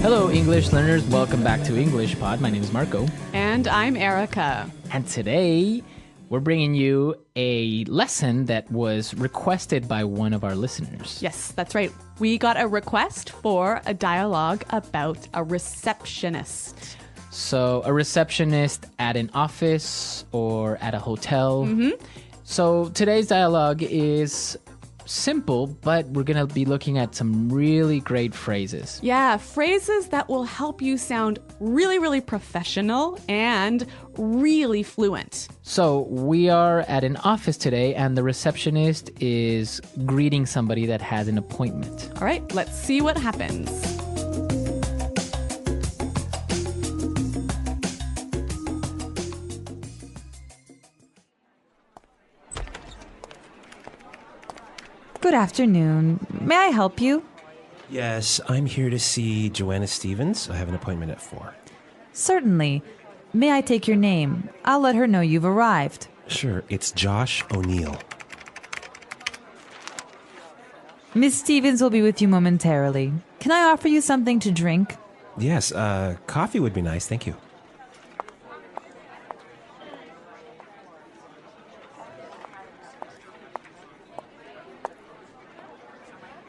Hello, English learners. Welcome back to English Pod. My name is Marco. And I'm Erica. And today, we're bringing you a lesson that was requested by one of our listeners. Yes, that's right. We got a request for a dialogue about a receptionist. So, a receptionist at an office or at a hotel. So, today's dialogue is simple, but we're going to be looking at some really great phrases. Yeah, phrases that will help you sound really, really professional and really fluent. So, we are at an office today, and the receptionist is greeting somebody that has an appointment. All right, let's see what happens. Good afternoon. May I help you? Yes, I'm here to see Joanna Stevens. I have an appointment at 4. Certainly. May I take your name? I'll let her know you've arrived. Sure, it's Josh O'Neill. Miss Stevens will be with you momentarily. Can I offer you something to drink? Yes, coffee would be nice, thank you.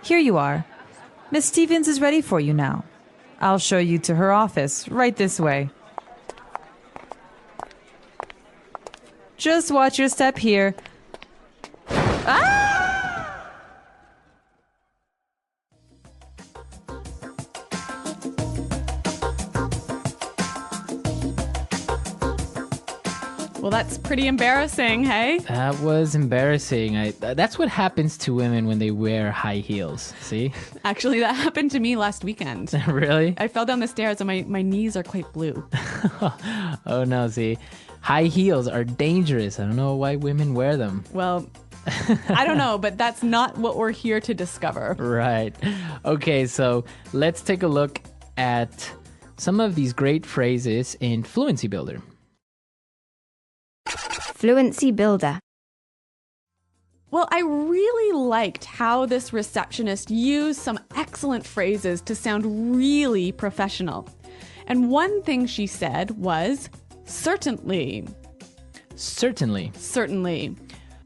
Here you are. Miss Stevens is ready for you now. I'll show you to her office, right this way. Just watch your step here. Well, that's pretty embarrassing, hey? That was embarrassing. That's what happens to women when they wear high heels. See? Actually, that happened to me last weekend. Really? I fell down the stairs and my knees are quite blue. Oh no, see? High heels are dangerous. I don't know why women wear them. Well, I don't know, but that's not what we're here to discover. Right. Okay, so let's take a look at some of these great phrases in Fluency Builder. Fluency Builder. Well, I really liked how this receptionist used some excellent phrases to sound really professional. And one thing she said was, certainly. Certainly. Certainly.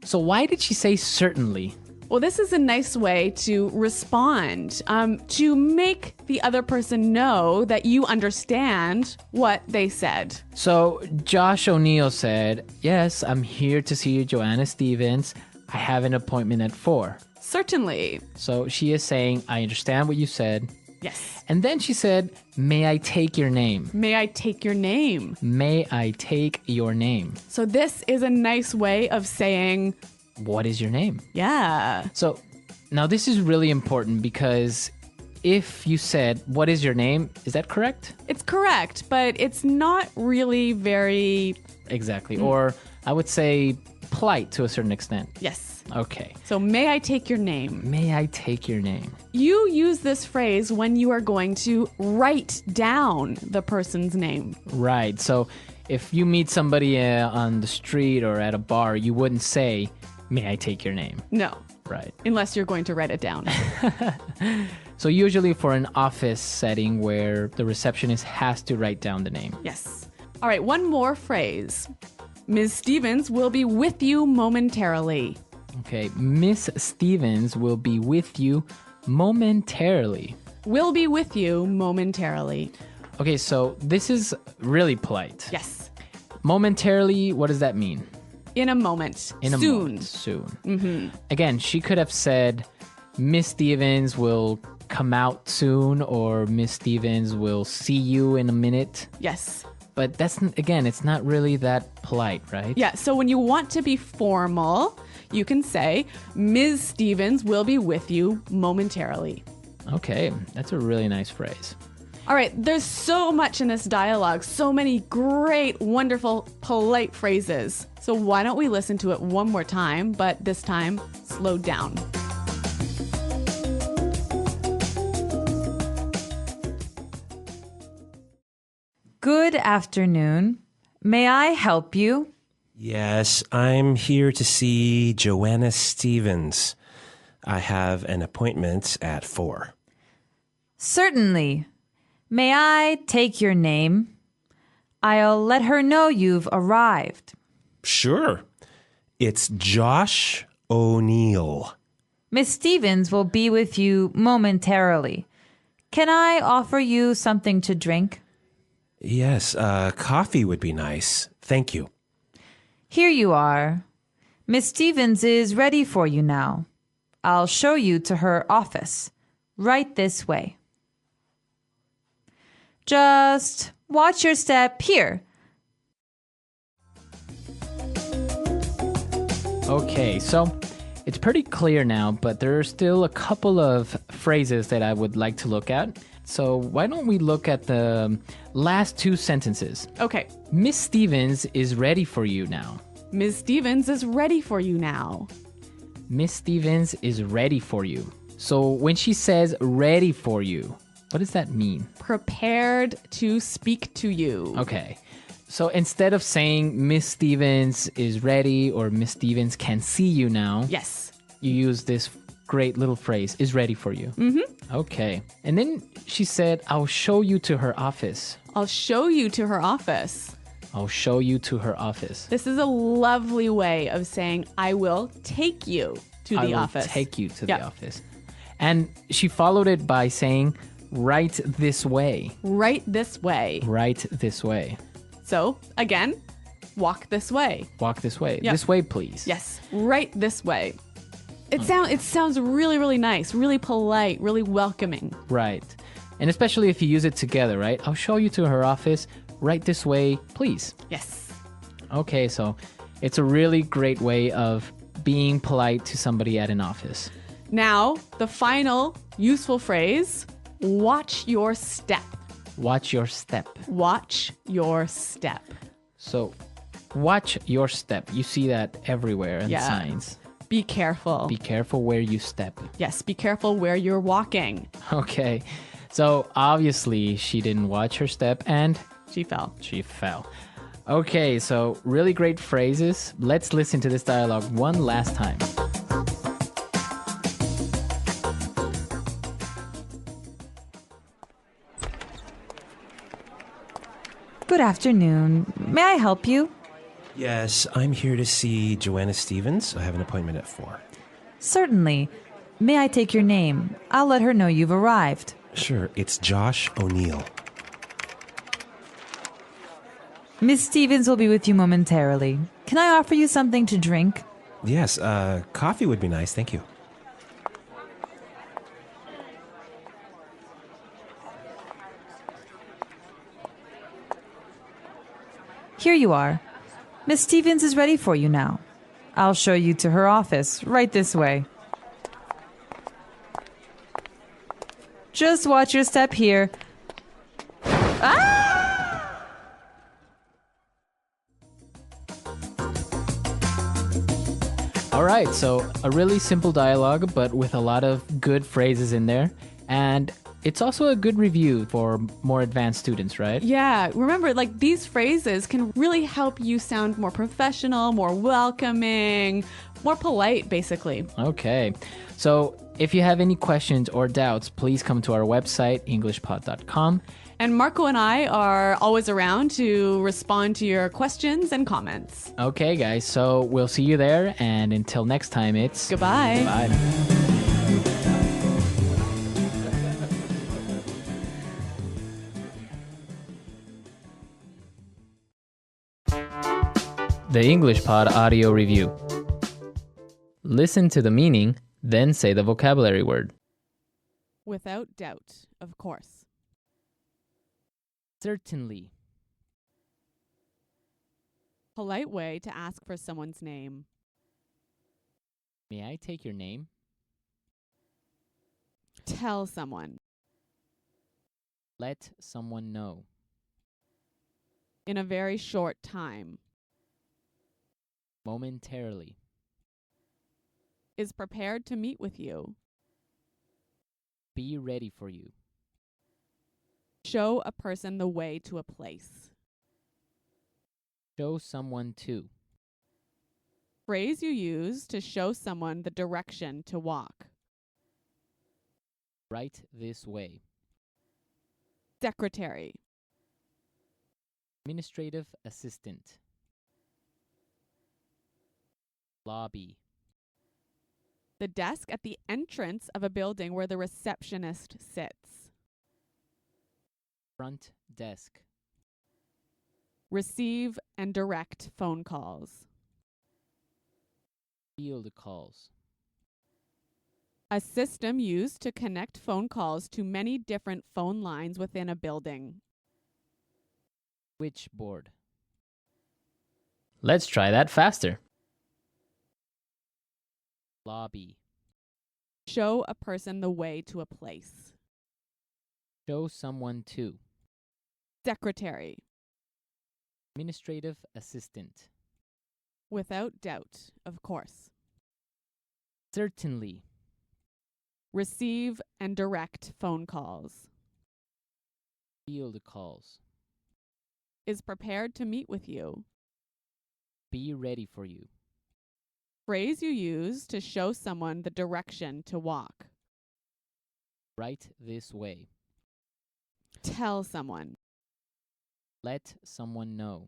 So why did she say certainly? Well, this is a nice way to respond, to make the other person know that you understand what they said. So Josh O'Neill said, yes, I'm here to see Joanna Stevens. I have an appointment at 4. Certainly. So she is saying, I understand what you said. Yes. And then she said, may I take your name? May I take your name? May I take your name? So this is a nice way of saying, what is your name? yeah. So now this is really important because if you said, what is your name? Is that correct? It's correct, but it's not really very... Exactly. Or I would say polite to a certain extent. Yes. Okay. So may I take your name? May I take your name? You use this phrase when you are going to write down the person's name. Right. So if you meet somebody on the street or at a bar, you wouldn't say, may I take your name? No. Right. Unless you're going to write it down. So usually for an office setting where the receptionist has to write down the name. Yes. All right, one more phrase. Ms. Stevens will be with you momentarily. Okay. Miss Stevens will be with you momentarily. Will be with you momentarily. Okay, so this is really polite. Yes. Momentarily, what does that mean? In a moment. In a Soon. moment. Soon. Again, she could have said, Miss Stevens will come out soon, or Miss Stevens will see you in a minute. Yes. But again, it's not really that polite, right? Yeah, so when you want to be formal, you can say, Ms. Stevens will be with you momentarily. Okay, that's a really nice phrase. All right, there's so much in this dialogue, so many great, wonderful, polite phrases. So why don't we listen to it one more time, but this time, slowed down. Good afternoon. May I help you? Yes, I'm here to see Joanna Stevens. I have an appointment at 4. Certainly. May I take your name? I'll let her know you've arrived. Sure. It's Josh O'Neill. Miss Stevens will be with you momentarily. Can I offer you something to drink? Yes, coffee would be nice. Thank you. Here you are. Miss Stevens is ready for you now. I'll show you to her office. Right this way. Just watch your step here. Okay, so it's pretty clear now, but there are still a couple of phrases that I would like to look at. So why don't we look at the last two sentences? Okay. Miss Stevens is ready for you now. Ms. Stevens is ready for you now. Miss Stevens is ready for you. So when she says ready for you, what does that mean? Prepared to speak to you. Okay. So instead of saying Miss Stevens is ready or Miss Stevens can see you now, Yes. you use this great little phrase, is ready for you. Mm-hmm. Okay. And then she said, I'll show you to her office. I'll show you to her office. I'll show you to her office. This is a lovely way of saying, I will take you to the office. I will take you to Yep. the office. And she followed it by saying, right this way. Right this way. Right this way. So, again, walk this way. Walk this way. Yep. This way, please. Yes, right this way. It sounds really, really nice, really polite, really welcoming. Right. And especially if you use it together, right? I'll show you to her office. Right this way, please. Yes. Okay, so it's a really great way of being polite to somebody at an office. Now, the final useful phrase, watch your step. Watch your step. Watch your step. So, watch your step. You see that everywhere in Yeah. signs. Be careful. Be careful where you step. Yes, be careful where you're walking. Okay. So, obviously, she didn't watch her step and She fell. she fell. Okay, so really great phrases. Let's listen to this dialogue one last time. Good afternoon. May I help you? Yes, I'm here to see Joanna Stevens. I have an appointment at 4. Certainly. May I take your name? I'll let her know you've arrived. Sure, it's Josh O'Neill. Miss Stevens will be with you momentarily. Can I offer you something to drink? Yes, coffee would be nice. Thank you. Here you are. Miss Stevens is ready for you now. I'll show you to her office. Right this way. Just watch your step here. All right, so a really simple dialogue, but with a lot of good phrases in there. And it's also a good review for more advanced students, right? Yeah, remember, like these phrases can really help you sound more professional, more welcoming, more polite, basically. Okay. So if you have any questions or doubts, please come to our website, englishpod.com. And Marco and I are always around to respond to your questions and comments. Okay, guys, so we'll see you there. And until next time, it's Goodbye. Bye. The English Pod Audio Review. Listen to the meaning, then say the vocabulary word. Without doubt, of course. Certainly. Polite way to ask for someone's name. May I take your name? Tell someone. Let someone know. In a very short time. Momentarily. Is prepared to meet with you. Be ready for you. Show a person the way to a place. Show someone to. Phrase you use to show someone the direction to walk. Right this way. secretary, administrative assistant, lobby, the desk at the entrance of a building where the receptionist sits, front desk, receive and direct phone calls, field calls, a system used to connect phone calls to many different phone lines within a building. switchboard. Let's try that faster. Lobby, Show a person the way to a place. show someone to, Secretary, administrative assistant, without doubt, of course. certainly, Receive and direct phone calls. field calls, Is prepared to meet with you. be ready for you, Phrase you use to show someone the direction to walk. right this way, Tell someone. let someone know.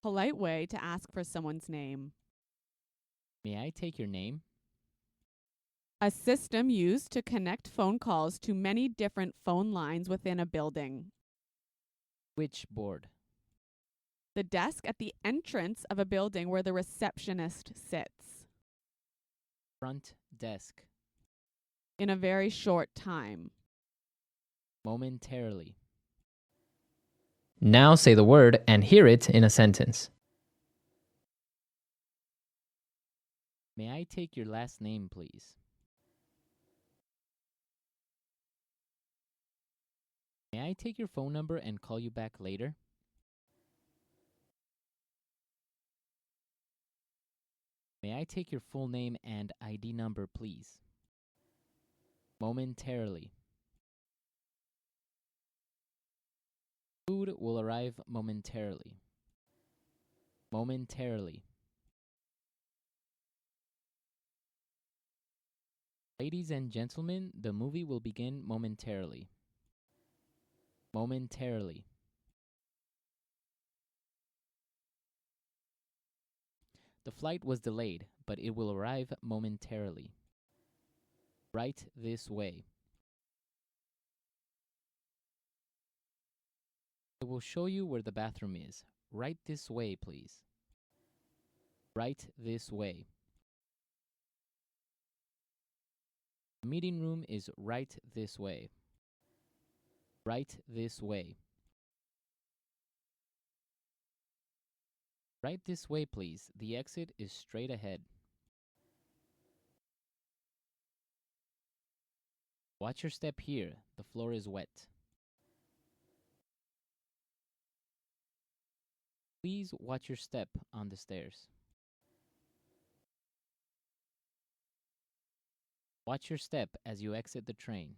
Polite way to ask for someone's name. May I take your name? A system used to connect phone calls to many different phone lines within a building. Switchboard, The desk at the entrance of a building where the receptionist sits. front desk, In a very short time. momentarily. Now say the word and hear it in a sentence. May I take your last name, please? May I take your phone number and call you back later? May I take your full name and ID number, please? Momentarily. Food will arrive momentarily. Momentarily. Ladies and gentlemen, the movie will begin momentarily. Momentarily. The flight was delayed, but it will arrive momentarily. Right this way. I will show you where the bathroom is. Right this way, please. Right this way. The meeting room is right this way. Right this way. Right this way, please. The exit is straight ahead. Watch your step here. The floor is wet. Please watch your step on the stairs. Watch your step as you exit the train.